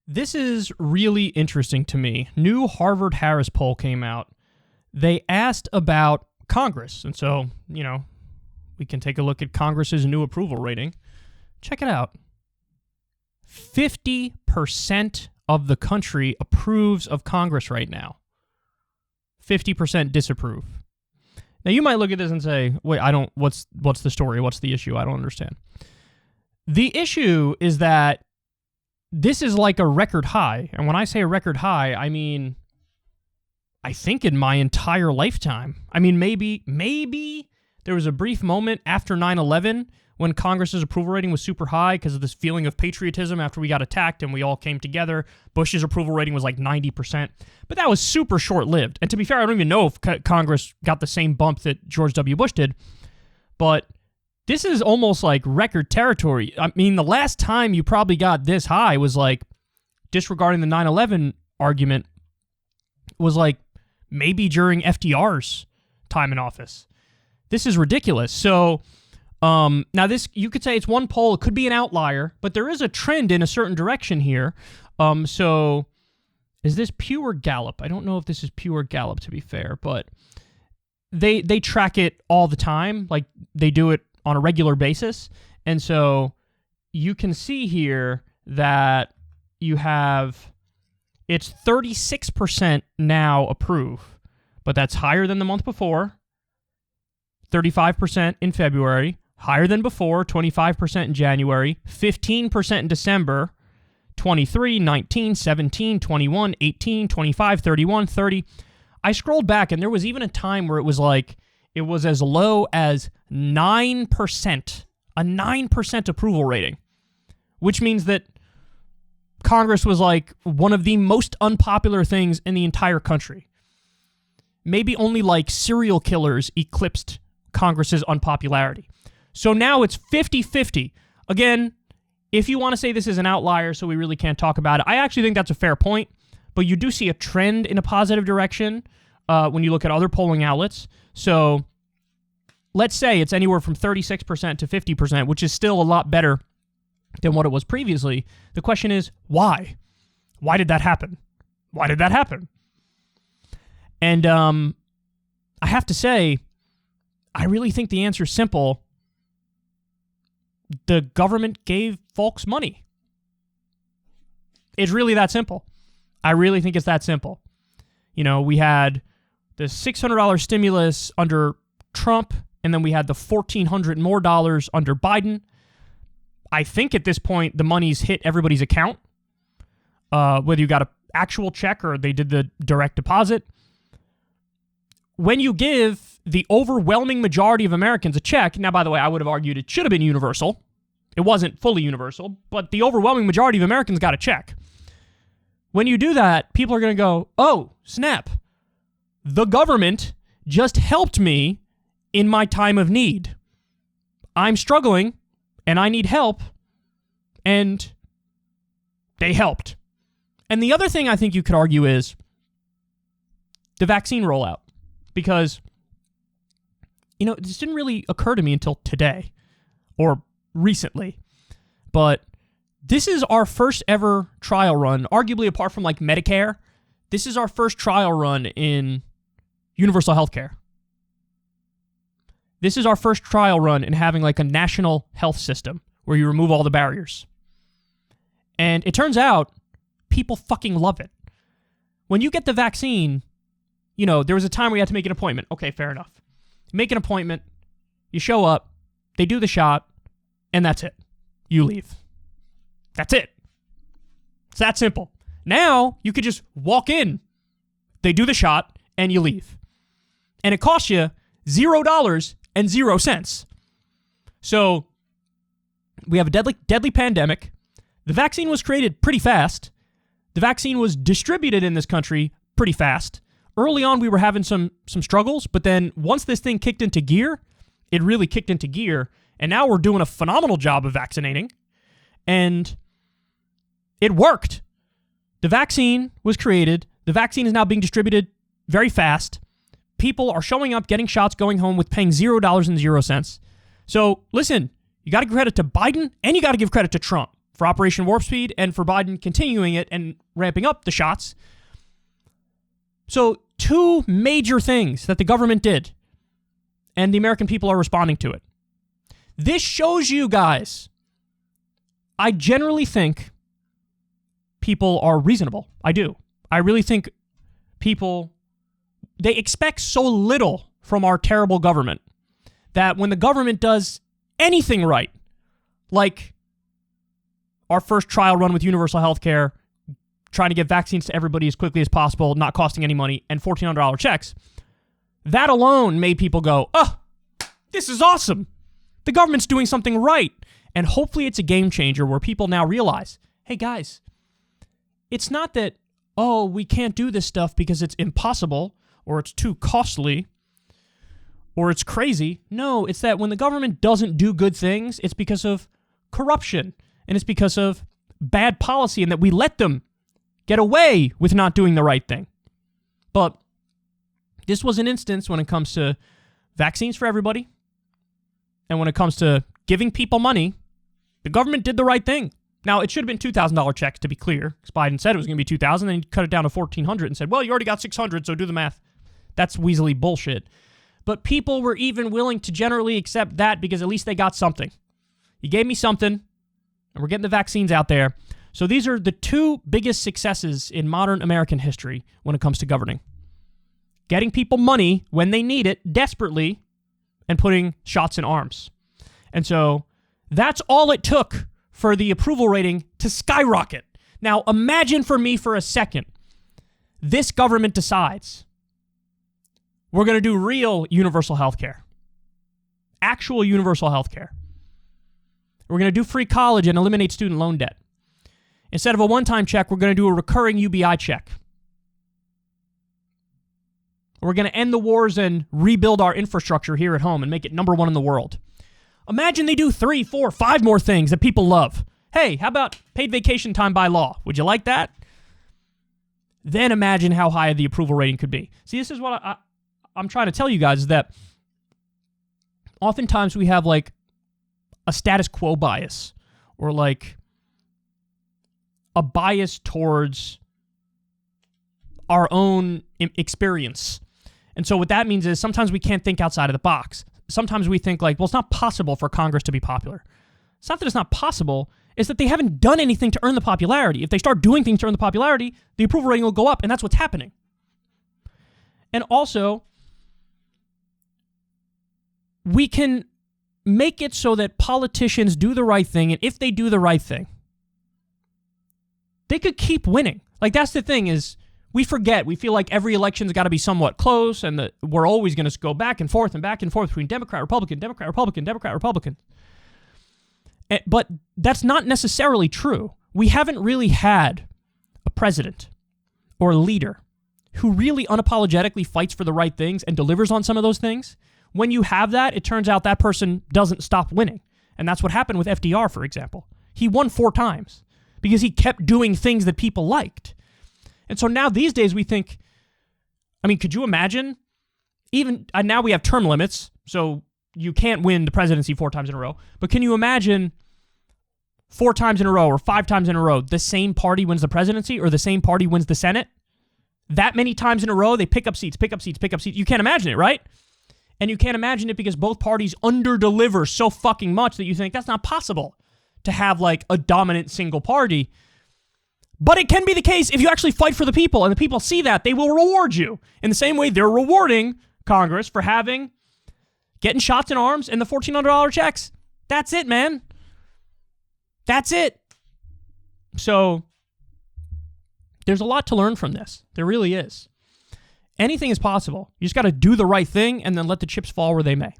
This is really interesting to me. New Harvard-Harris poll came out. They asked about Congress. And so, we can take a look at Congress's new approval rating. Check it out. 50% of the country approves of Congress right now. 50% disapprove. Now, you might look at this and say, wait, what's the story? What's the issue? I don't understand. The issue is that this is like a record high. And when I say a record high, I mean, I think in my entire lifetime. I mean, maybe there was a brief moment after 9/11 when Congress's approval rating was super high because of this feeling of patriotism after we got attacked and we all came together. Bush's approval rating was like 90%. But that was super short-lived. And to be fair, I don't even know if Congress got the same bump that George W. Bush did. But this is almost like record territory. I mean, the last time you probably got this high was like, disregarding the 9/11 argument, was like maybe during FDR's time in office. This is ridiculous. So now this, you could say it's one poll. It could be an outlier, but there is a trend in a certain direction here. So is this Pew or Gallup? I don't know if this is Pew or Gallup, to be fair, but they track it all the time. Like, they do it on a regular basis. And so you can see here that you have, it's 36% now approve, but that's higher than the month before, 35% in February, higher than before, 25% in January, 15% in December, 23, 19, 17, 21, 18, 25, 31, 30. I scrolled back, and there was even a time where it was like, it was as low as 9%, a 9% approval rating, which means that Congress was like one of the most unpopular things in the entire country. Maybe only like serial killers eclipsed Congress's unpopularity. So now it's 50-50. Again, if you want to say this is an outlier, so we really can't talk about it, I actually think that's a fair point, but you do see a trend in a positive direction when you look at other polling outlets. So let's say it's anywhere from 36% to 50%, which is still a lot better than what it was previously. The question is, why? Why did that happen? Why did that happen? And I have to say, I really think the answer is simple. The government gave folks money. It's really that simple. I really think it's that simple. We had the $600 stimulus under Trump, and then we had the $1,400 more under Biden. I think at this point, the money's hit everybody's account, whether you got an actual check or they did the direct deposit. When you give the overwhelming majority of Americans a check, now, by the way, I would have argued it should have been universal. It wasn't fully universal, but the overwhelming majority of Americans got a check. When you do that, people are going to go, oh, snap. The government just helped me in my time of need. I'm struggling, and I need help, and they helped. And the other thing I think you could argue is the vaccine rollout. Because, this didn't really occur to me until today, or recently, but this is our first ever trial run, arguably apart from like Medicare, this is our first trial run in universal healthcare. This is our first trial run in having like a national health system where you remove all the barriers. And it turns out people fucking love it. When you get the vaccine, there was a time where you had to make an appointment. Okay, fair enough. Make an appointment, you show up, they do the shot, and that's it. You leave. That's it. It's that simple. Now, you could just walk in, they do the shot, and you leave. And it costs you $0.00. So, we have a deadly pandemic. The vaccine was created pretty fast. The vaccine was distributed in this country pretty fast. Early on, we were having some struggles, but then once this thing kicked into gear, it really kicked into gear, and now we're doing a phenomenal job of vaccinating, and it worked. The vaccine was created. The vaccine is now being distributed very fast. People are showing up, getting shots, going home with paying $0.00. So, listen, you got to give credit to Biden, and you got to give credit to Trump. for Operation Warp Speed and for Biden continuing it and ramping up the shots. So 2 major things that the government did, and the American people are responding to it. This shows you guys, I generally think people are reasonable. I do. I really think people, they expect so little from our terrible government that when the government does anything right, like our first trial run with universal health care, trying to get vaccines to everybody as quickly as possible, not costing any money, and $1,400 checks, that alone made people go, oh, this is awesome. The government's doing something right. And hopefully it's a game changer where people now realize, hey guys, it's not that, oh, we can't do this stuff because it's impossible or it's too costly or it's crazy. No, it's that when the government doesn't do good things, it's because of corruption and it's because of bad policy and that we let them get away with not doing the right thing. But this was an instance when it comes to vaccines for everybody and when it comes to giving people money, the government did the right thing. Now, it should have been $2,000 checks, to be clear, because Biden said it was going to be $2,000, then he cut it down to $1,400 and said, well, you already got $600, so do the math. That's weaselly bullshit. But people were even willing to generally accept that because at least they got something. You gave me something, and we're getting the vaccines out there. So these are the 2 biggest successes in modern American history when it comes to governing. Getting people money when they need it desperately and putting shots in arms. And so that's all it took for the approval rating to skyrocket. Now, imagine for me for a second, this government decides we're going to do real universal health care. Actual universal health care. We're going to do free college and eliminate student loan debt. Instead of a one-time check, we're going to do a recurring UBI check. We're going to end the wars and rebuild our infrastructure here at home and make it number 1 in the world. Imagine they do 3, 4, 5 more things that people love. Hey, how about paid vacation time by law? Would you like that? Then imagine how high the approval rating could be. See, this is what I'm trying to tell you guys, is that oftentimes we have like a status quo bias or like a bias towards our own experience. And so what that means is sometimes we can't think outside of the box. Sometimes we think like, well, it's not possible for Congress to be popular. It's not that it's not possible, it's that they haven't done anything to earn the popularity. If they start doing things to earn the popularity, the approval rating will go up, and that's what's happening. And also, we can make it so that politicians do the right thing, and if they do the right thing, they could keep winning. Like, that's the thing is, we forget. We feel like every election's got to be somewhat close and that we're always going to go back and forth between Democrat, Republican, Democrat, Republican, Democrat, Republican. But that's not necessarily true. We haven't really had a president or a leader who really unapologetically fights for the right things and delivers on some of those things. When you have that, it turns out that person doesn't stop winning. And that's what happened with FDR, for example. He won 4 times because he kept doing things that people liked. And so now these days we think, I mean, could you imagine? Even now we have term limits, so you can't win the presidency 4 times in a row. But can you imagine 4 times in a row or 5 times in a row, the same party wins the presidency or the same party wins the Senate? That many times in a row, they pick up seats. You can't imagine it, right? And you can't imagine it because both parties under-deliver so fucking much that you think that's not possible to have like a dominant single party. But it can be the case if you actually fight for the people and the people see that, they will reward you. In the same way they're rewarding Congress for getting shots in arms and the $1,400 checks. That's it, man. That's it. So there's a lot to learn from this. There really is. Anything is possible. You just got to do the right thing and then let the chips fall where they may.